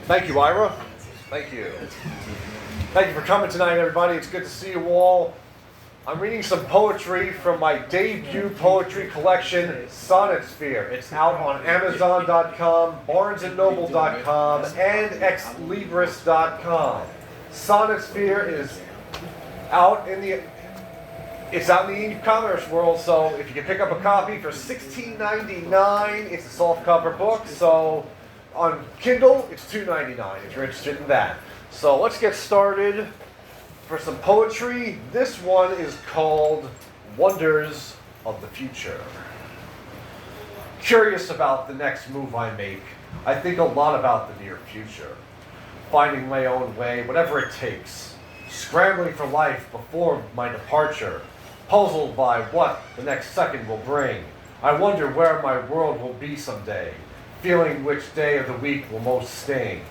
Thank you, Ira. Thank you. Thank you for coming tonight, everybody. It's good to see you all. I'm reading some poetry from my debut poetry collection, Sonnetsphere. It's out on Amazon.com, BarnesandNoble.com, and Exlibris.com. Sonnetsphere is out in the e-commerce world, so if you can pick up a copy for $16.99, it's a softcover book. So on Kindle, it's $2.99 if you're interested in that. So let's get started. For some poetry, this one is called Wonders of the Future. Curious about the next move I make, I think a lot about the near future. Finding my own way, whatever it takes. Scrambling for life before my departure. Puzzled by what the next second will bring. I wonder where my world will be someday. Feeling which day of the week will most sting.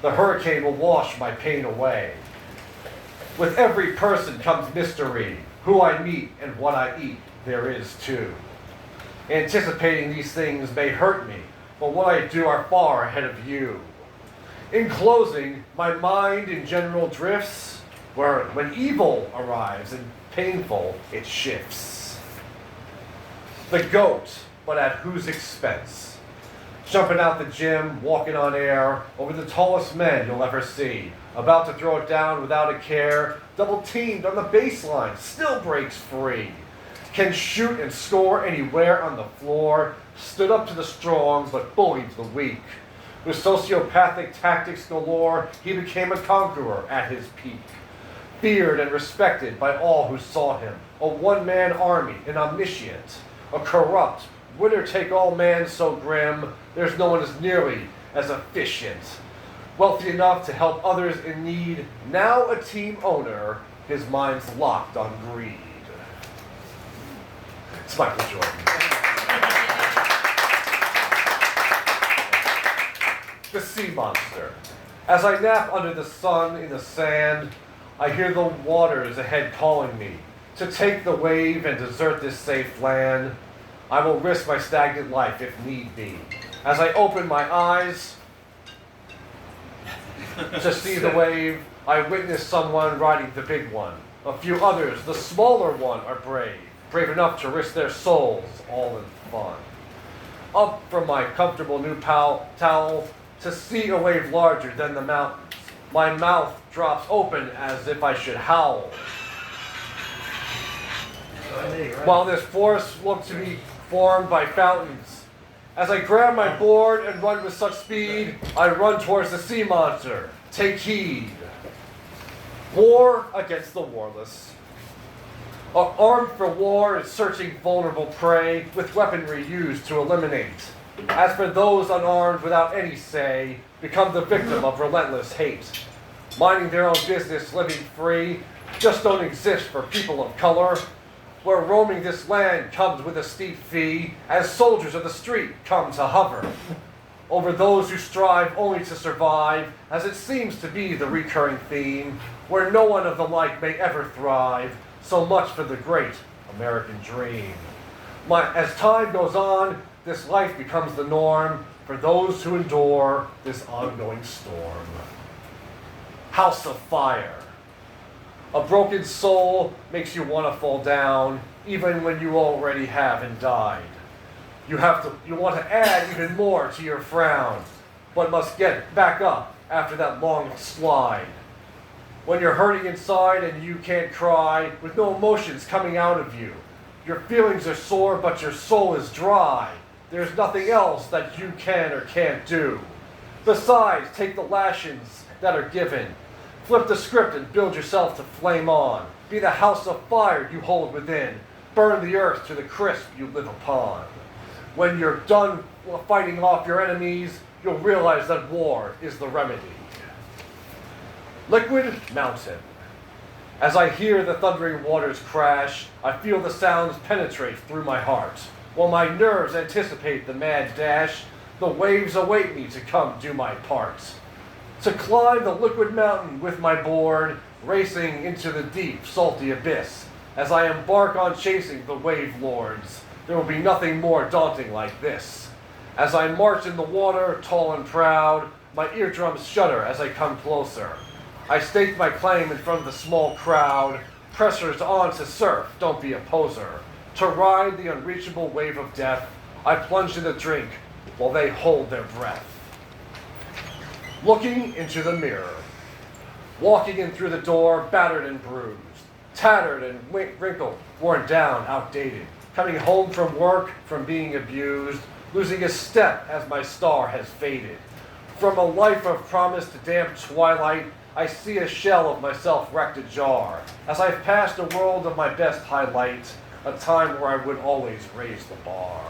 The hurricane will wash my pain away. With every person comes mystery. Who I meet and what I eat, there is too. Anticipating these things may hurt me, but what I do are far ahead of you. In closing, my mind in general drifts, where when evil arrives and painful, it shifts. The goat, but at whose expense? Jumping out the gym, walking on air, over the tallest men you'll ever see. About to throw it down without a care, double teamed on the baseline, still breaks free. Can shoot and score anywhere on the floor, stood up to the strong but bullied the weak. With sociopathic tactics galore, he became a conqueror at his peak. Feared and respected by all who saw him, a one-man army, an omniscient, a corrupt, winner-take-all man so grim, there's no one as nearly as efficient. Wealthy enough to help others in need, now a team owner, his mind's locked on greed. It's Michael Jordan. The sea monster. As I nap under the sun in the sand, I hear the waters ahead calling me to take the wave and desert this safe land. I will risk my stagnant life if need be. As I open my eyes to see the wave, I witness someone riding the big one. A few others, the smaller one, are brave enough to risk their souls all in fun. Up from my comfortable new towel to see a wave larger than the mountains. My mouth drops open as if I should howl. While this force looked to be formed by fountains. As I grab my board and run with such speed, I run towards the sea monster. Take heed. War against the warless. Armed for war is searching vulnerable prey with weaponry used to eliminate. As for those unarmed without any say, become the victim of relentless hate. Minding their own business, living free, just don't exist for people of color. Where roaming this land comes with a steep fee, as soldiers of the street come to hover over those who strive only to survive, as it seems to be the recurring theme, where no one of the like may ever thrive. So much for the great American dream. As time goes on, this life becomes the norm for those who endure this ongoing storm. House of Fire. A broken soul makes you want to fall down, even when you already have and died. You want to add even more to your frown, but must get back up after that long slide. When you're hurting inside and you can't cry, with no emotions coming out of you. Your feelings are sore, but your soul is dry. There's nothing else that you can or can't do. Besides, take the lashings that are given. Flip the script and build yourself to flame on. Be the house of fire you hold within. Burn the earth to the crisp you live upon. When you're done fighting off your enemies, you'll realize that war is the remedy. Liquid Mountain. As I hear the thundering waters crash, I feel the sounds penetrate through my heart. While my nerves anticipate the mad dash, the waves await me to come do my part. To climb the liquid mountain with my board, racing into the deep, salty abyss. As I embark on chasing the wave lords, there will be nothing more daunting like this. As I march in the water, tall and proud, My eardrums shudder as I come closer. I stake my claim in front of the small crowd. Pressers on to surf, don't be a poser. To ride the unreachable wave of death, I plunge in the drink while they hold their breath. Looking into the mirror. Walking in through the door, battered and bruised. Tattered and wrinkled, worn down, outdated. Coming home from work, from being abused. Losing a step as my star has faded. From a life of promise to damp twilight, I see a shell of myself wrecked ajar. As I've passed a world of my best highlight, a time where I would always raise the bar.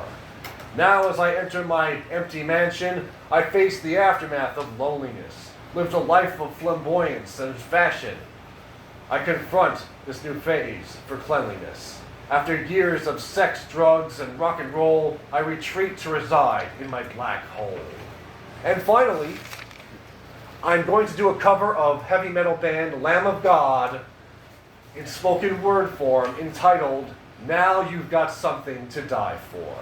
Now as I enter my empty mansion, I face the aftermath of loneliness. Lived a life of flamboyance and fashion. I confront this new phase for cleanliness. After years of sex, drugs, and rock and roll, I retreat to reside in my black hole. And finally, I'm going to do a cover of heavy metal band Lamb of God in spoken word form entitled, Now You've Got Something to Die For.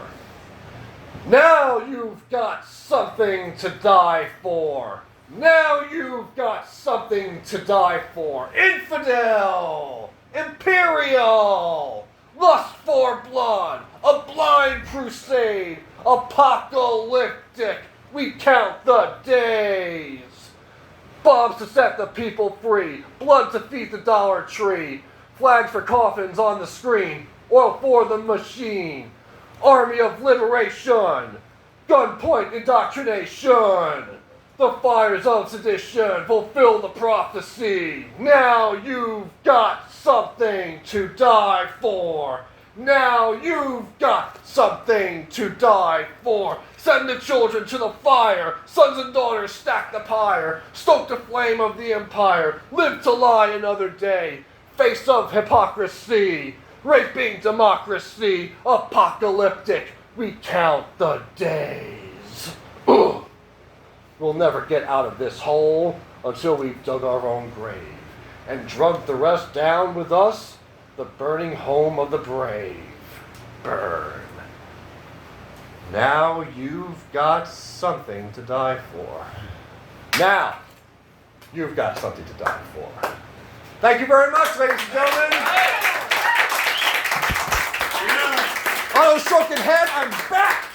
Now you've got something to die for. Now you've got something to die for. Infidel! Imperial! Lust for blood! A blind crusade! Apocalyptic! We count the days! Bombs to set the people free! Blood to feed the Dollar Tree! Flags for coffins on the screen! Oil for the machine! Army of liberation! Gunpoint indoctrination! The fires of sedition fulfill the prophecy. Now you've got something to die for. Now you've got something to die for. Send the children to the fire. Sons and daughters stack the pyre. Stoke the flame of the empire. Live to lie another day. Face of hypocrisy. Raping democracy. Apocalyptic. We count the days. We'll never get out of this hole until we've dug our own grave and drug the rest down with us, the burning home of the brave. Burn. Now you've got something to die for. Now you've got something to die for. Thank you very much, ladies and gentlemen. Otto Shrunken Head, I'm back.